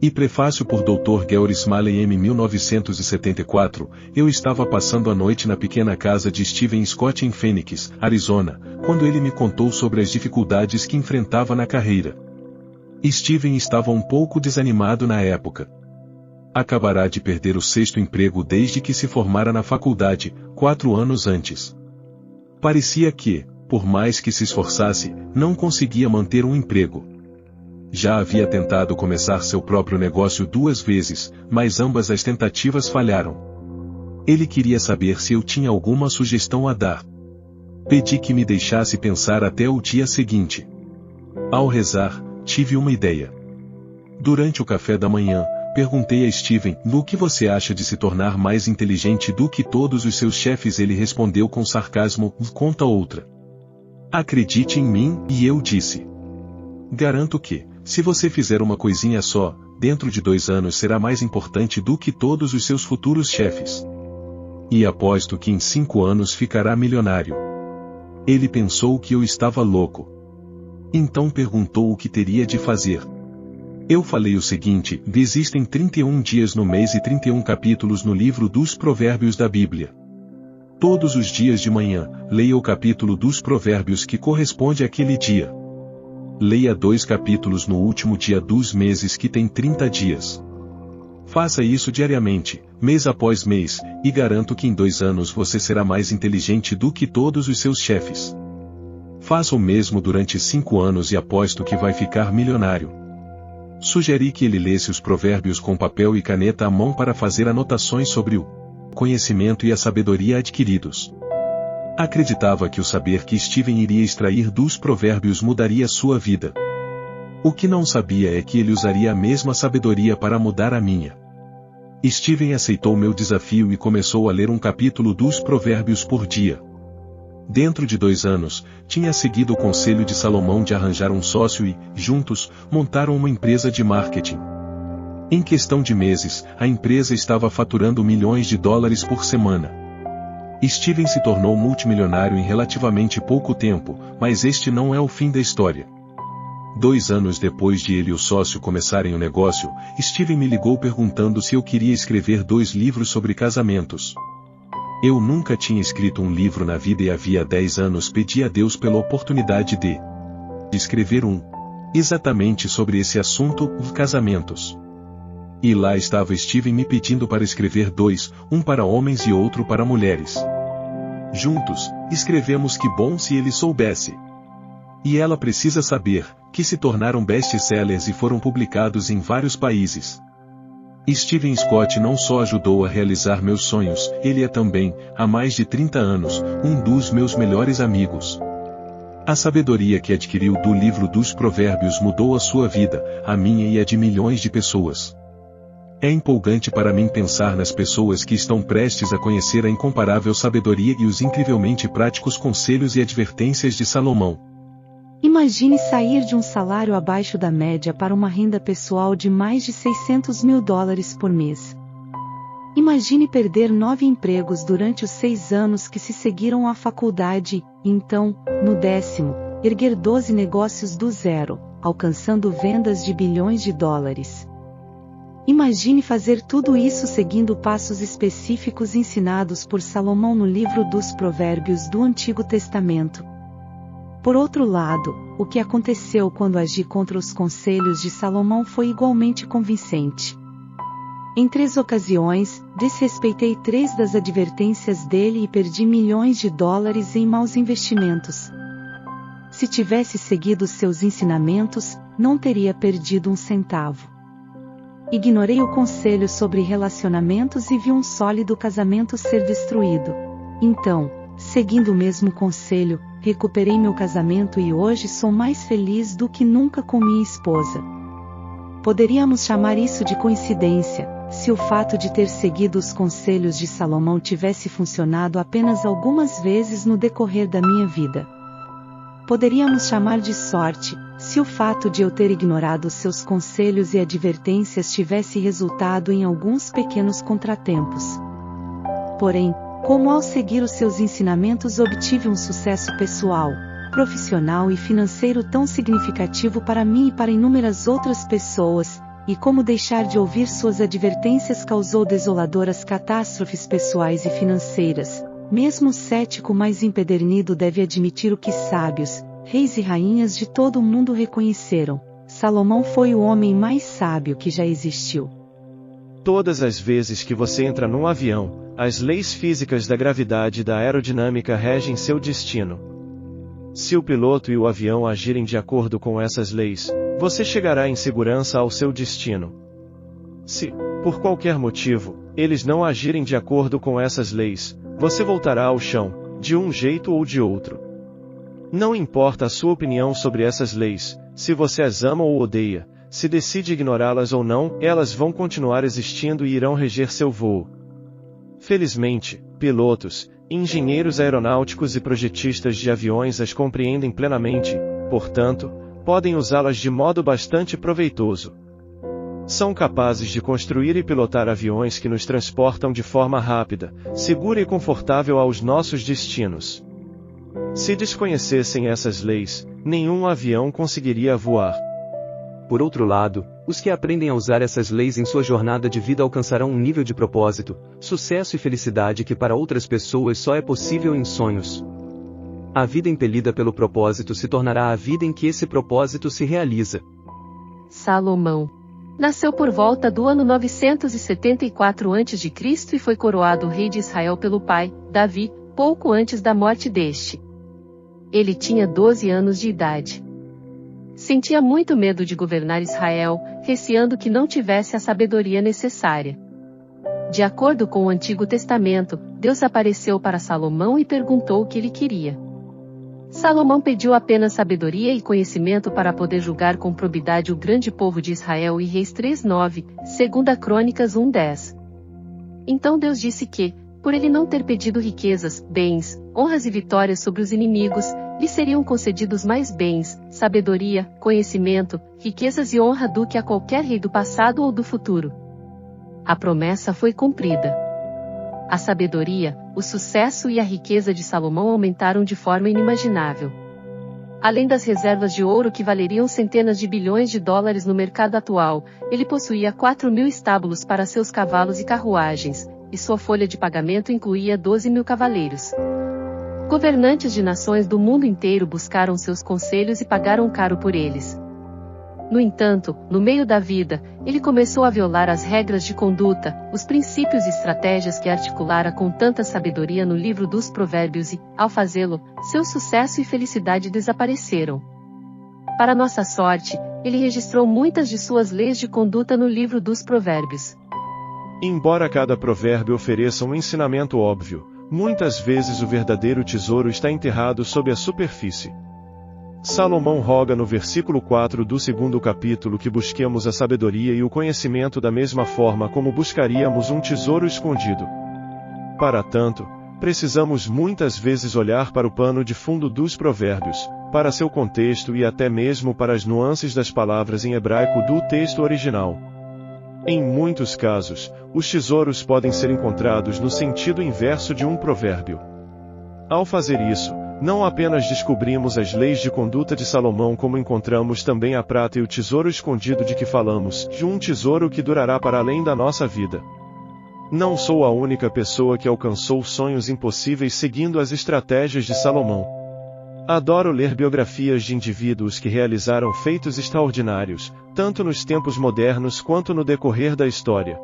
E prefácio por Dr. George Smalley. Em 1974, eu estava passando a noite na pequena casa de Steven Scott em Phoenix, Arizona, quando ele me contou sobre as dificuldades que enfrentava na carreira. Steven estava um pouco desanimado na época. Acabará de perder o 6º emprego desde que se formara na faculdade, 4 anos antes. Parecia que, por mais que se esforçasse, não conseguia manter um emprego. Já havia tentado começar seu próprio negócio 2 vezes, mas ambas as tentativas falharam. Ele queria saber se eu tinha alguma sugestão a dar. Pedi que me deixasse pensar até o dia seguinte. Ao rezar, tive uma ideia. Durante o café da manhã, perguntei a Steven: "No que você acha de se tornar mais inteligente do que todos os seus chefes?" Ele respondeu com sarcasmo: "Conta outra." "Acredite em mim", e eu disse: "Garanto que, se você fizer uma coisinha só, dentro de 2 anos será mais importante do que todos os seus futuros chefes. E aposto que em 5 anos ficará milionário." Ele pensou que eu estava louco. Então perguntou o que teria de fazer. Eu falei o seguinte: existem 31 dias no mês e 31 capítulos no livro dos Provérbios da Bíblia. Todos os dias de manhã, leia o capítulo dos Provérbios que corresponde àquele dia. Leia 2 capítulos no último dia dos meses que tem 30 dias. Faça isso diariamente, mês após mês, e garanto que em 2 anos você será mais inteligente do que todos os seus chefes. Faça o mesmo durante 5 anos e aposto que vai ficar milionário. Sugeri que ele lesse os provérbios com papel e caneta à mão para fazer anotações sobre o conhecimento e a sabedoria adquiridos. Acreditava que o saber que Steven iria extrair dos provérbios mudaria sua vida. O que não sabia é que ele usaria a mesma sabedoria para mudar a minha. Steven aceitou meu desafio e começou a ler um capítulo dos provérbios por dia. Dentro de 2 anos, tinha seguido o conselho de Salomão de arranjar um sócio e, juntos, montaram uma empresa de marketing. Em questão de meses, a empresa estava faturando milhões de dólares por semana. Steven se tornou multimilionário em relativamente pouco tempo, mas este não é o fim da história. 2 anos depois de ele e o sócio começarem o negócio, Steven me ligou perguntando se eu queria escrever 2 livros sobre casamentos. Eu nunca tinha escrito um livro na vida e havia 10 anos pedi a Deus pela oportunidade de escrever um. Exatamente sobre esse assunto, casamentos. E lá estava Steven me pedindo para escrever 2, um para homens e outro para mulheres. Juntos, escrevemos Que Bom Se Ele Soubesse. E Ela Precisa Saber, que se tornaram best-sellers e foram publicados em vários países. Steven Scott não só ajudou a realizar meus sonhos, ele é também, há mais de 30 anos, um dos meus melhores amigos. A sabedoria que adquiriu do livro dos Provérbios mudou a sua vida, a minha e a de milhões de pessoas. É empolgante para mim pensar nas pessoas que estão prestes a conhecer a incomparável sabedoria e os incrivelmente práticos conselhos e advertências de Salomão. Imagine sair de um salário abaixo da média para uma renda pessoal de mais de $600 mil por mês. Imagine perder 9 empregos durante os 6 anos que se seguiram à faculdade, e então, no 10º, erguer 12 negócios do zero, alcançando vendas de bilhões de dólares. Imagine fazer tudo isso seguindo passos específicos ensinados por Salomão no livro dos Provérbios do Antigo Testamento. Por outro lado, o que aconteceu quando agi contra os conselhos de Salomão foi igualmente convincente. Em 3 ocasiões, desrespeitei 3 das advertências dele e perdi milhões de dólares em maus investimentos. Se tivesse seguido seus ensinamentos, não teria perdido um centavo. Ignorei o conselho sobre relacionamentos e vi um sólido casamento ser destruído. Então, seguindo o mesmo conselho, recuperei meu casamento e hoje sou mais feliz do que nunca com minha esposa. Poderíamos chamar isso de coincidência, se o fato de ter seguido os conselhos de Salomão tivesse funcionado apenas algumas vezes no decorrer da minha vida. Poderíamos chamar de sorte, se o fato de eu ter ignorado seus conselhos e advertências tivesse resultado em alguns pequenos contratempos. Porém, como ao seguir os seus ensinamentos obtive um sucesso pessoal, profissional e financeiro tão significativo para mim e para inúmeras outras pessoas, e como deixar de ouvir suas advertências causou desoladoras catástrofes pessoais e financeiras. Mesmo o cético mais empedernido deve admitir o que sábios, reis e rainhas de todo o mundo reconheceram: Salomão foi o homem mais sábio que já existiu. Todas as vezes que você entra num avião, as leis físicas da gravidade e da aerodinâmica regem seu destino. Se o piloto e o avião agirem de acordo com essas leis, você chegará em segurança ao seu destino. Se, por qualquer motivo, eles não agirem de acordo com essas leis, você voltará ao chão, de um jeito ou de outro. Não importa a sua opinião sobre essas leis, se você as ama ou odeia, se decide ignorá-las ou não, elas vão continuar existindo e irão reger seu voo. Felizmente, pilotos, engenheiros aeronáuticos e projetistas de aviões as compreendem plenamente, portanto, podem usá-las de modo bastante proveitoso. São capazes de construir e pilotar aviões que nos transportam de forma rápida, segura e confortável aos nossos destinos. Se desconhecessem essas leis, nenhum avião conseguiria voar. Por outro lado, os que aprendem a usar essas leis em sua jornada de vida alcançarão um nível de propósito, sucesso e felicidade que para outras pessoas só é possível em sonhos. A vida impelida pelo propósito se tornará a vida em que esse propósito se realiza. Salomão nasceu por volta do ano 974 a.C. e foi coroado rei de Israel pelo pai, Davi, pouco antes da morte deste. Ele tinha 12 anos de idade. Sentia muito medo de governar Israel, receando que não tivesse a sabedoria necessária. De acordo com o Antigo Testamento, Deus apareceu para Salomão e perguntou o que ele queria. Salomão pediu apenas sabedoria e conhecimento para poder julgar com probidade o grande povo de Israel e Reis 3:9, 2 Crônicas 1:10. Então Deus disse que, por ele não ter pedido riquezas, bens, honras e vitórias sobre os inimigos, lhe seriam concedidos mais bens, sabedoria, conhecimento, riquezas e honra do que a qualquer rei do passado ou do futuro. A promessa foi cumprida. A sabedoria, o sucesso e a riqueza de Salomão aumentaram de forma inimaginável. Além das reservas de ouro que valeriam centenas de bilhões de dólares no mercado atual, ele possuía 4.000 estábulos para seus cavalos e carruagens, e sua folha de pagamento incluía 12.000 cavaleiros. Governantes de nações do mundo inteiro buscaram seus conselhos e pagaram caro por eles. No entanto, no meio da vida, ele começou a violar as regras de conduta, os princípios e estratégias que articulara com tanta sabedoria no livro dos Provérbios e, ao fazê-lo, seu sucesso e felicidade desapareceram. Para nossa sorte, ele registrou muitas de suas leis de conduta no livro dos Provérbios. Embora cada provérbio ofereça um ensinamento óbvio, muitas vezes o verdadeiro tesouro está enterrado sob a superfície. Salomão roga no versículo 4 do 2º capítulo que busquemos a sabedoria e o conhecimento da mesma forma como buscaríamos um tesouro escondido. Para tanto, precisamos muitas vezes olhar para o pano de fundo dos provérbios, para seu contexto e até mesmo para as nuances das palavras em hebraico do texto original. Em muitos casos, os tesouros podem ser encontrados no sentido inverso de um provérbio. Ao fazer isso, não apenas descobrimos as leis de conduta de Salomão, como encontramos também a prata e o tesouro escondido de que falamos, de um tesouro que durará para além da nossa vida. Não sou a única pessoa que alcançou sonhos impossíveis seguindo as estratégias de Salomão. Adoro ler biografias de indivíduos que realizaram feitos extraordinários, tanto nos tempos modernos quanto no decorrer da história.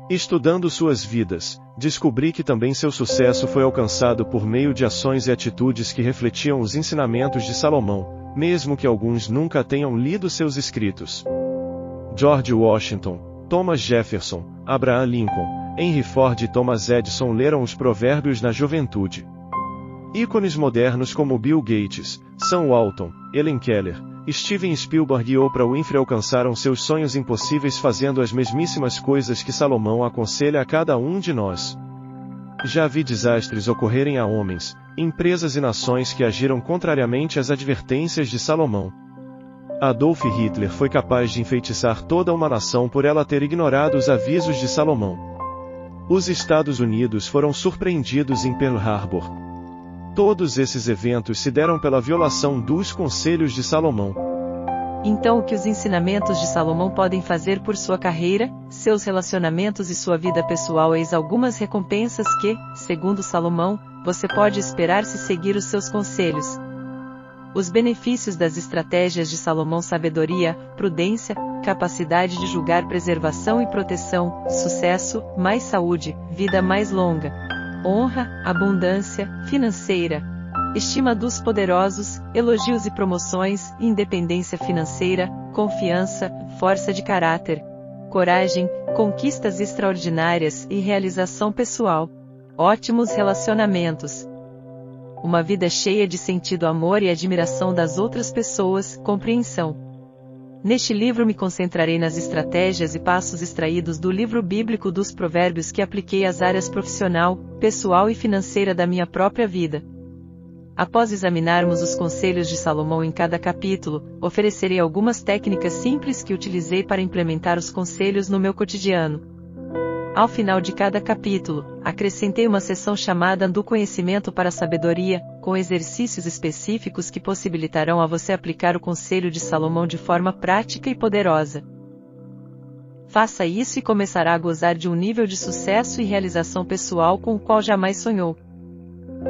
Estudando suas vidas, descobri que também seu sucesso foi alcançado por meio de ações e atitudes que refletiam os ensinamentos de Salomão, mesmo que alguns nunca tenham lido seus escritos. George Washington, Thomas Jefferson, Abraham Lincoln, Henry Ford e Thomas Edison leram os provérbios na juventude. Ícones modernos como Bill Gates, Sam Walton, Helen Keller, Steven Spielberg e Oprah Winfrey alcançaram seus sonhos impossíveis fazendo as mesmíssimas coisas que Salomão aconselha a cada um de nós. Já vi desastres ocorrerem a homens, empresas e nações que agiram contrariamente às advertências de Salomão. Adolf Hitler foi capaz de enfeitiçar toda uma nação por ela ter ignorado os avisos de Salomão. Os Estados Unidos foram surpreendidos em Pearl Harbor. Todos esses eventos se deram pela violação dos conselhos de Salomão. Então, o que os ensinamentos de Salomão podem fazer por sua carreira, seus relacionamentos e sua vida pessoal? Eis algumas recompensas que, segundo Salomão, você pode esperar se seguir os seus conselhos. Os benefícios das estratégias de Salomão: sabedoria, prudência, capacidade de julgar, preservação e proteção, sucesso, mais saúde, vida mais longa, honra, abundância financeira, estima dos poderosos, elogios e promoções, independência financeira, confiança, força de caráter, coragem, conquistas extraordinárias e realização pessoal, ótimos relacionamentos, uma vida cheia de sentido, amor e admiração das outras pessoas, compreensão. Neste livro me concentrarei nas estratégias e passos extraídos do livro bíblico dos Provérbios que apliquei às áreas profissional, pessoal e financeira da minha própria vida. Após examinarmos os conselhos de Salomão em cada capítulo, oferecerei algumas técnicas simples que utilizei para implementar os conselhos no meu cotidiano. Ao final de cada capítulo, acrescentei uma seção chamada do conhecimento para a sabedoria, com exercícios específicos que possibilitarão a você aplicar o conselho de Salomão de forma prática e poderosa. Faça isso e começará a gozar de um nível de sucesso e realização pessoal com o qual jamais sonhou.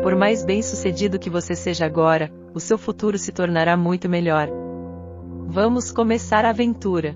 Por mais bem-sucedido que você seja agora, o seu futuro se tornará muito melhor. Vamos começar a aventura.